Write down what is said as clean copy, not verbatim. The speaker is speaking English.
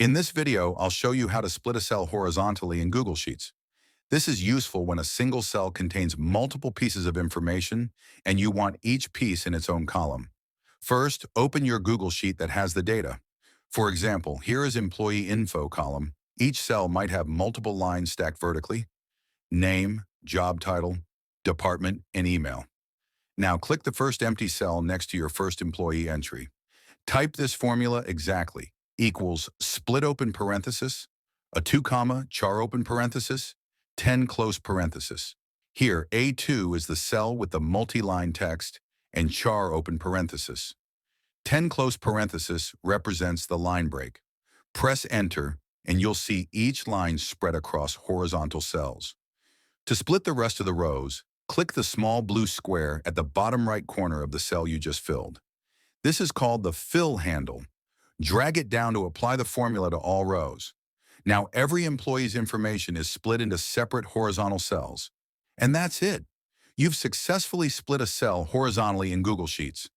In this video, I'll show you how to split a cell horizontally in Google Sheets. This is useful when a single cell contains multiple pieces of information and you want each piece in its own column. First, open your Google Sheet that has the data. For example, here is Employee Info column. Each cell might have multiple lines stacked vertically: name, job title, department, and email. Now click the first empty cell next to your first employee entry. Type this formula exactly: equals split open parenthesis, a 2 comma, char open parenthesis, 10 close parenthesis. Here, A2 is the cell with the multi-line text and char open parenthesis. 10 close parenthesis represents the line break. Press enter and you'll see each line spread across horizontal cells. To split the rest of the rows, click the small blue square at the bottom right corner of the cell you just filled. This is called the fill handle. Drag it down to apply the formula to all rows. Now every employee's information is split into separate horizontal cells. And that's it. You've successfully split a cell horizontally in Google Sheets.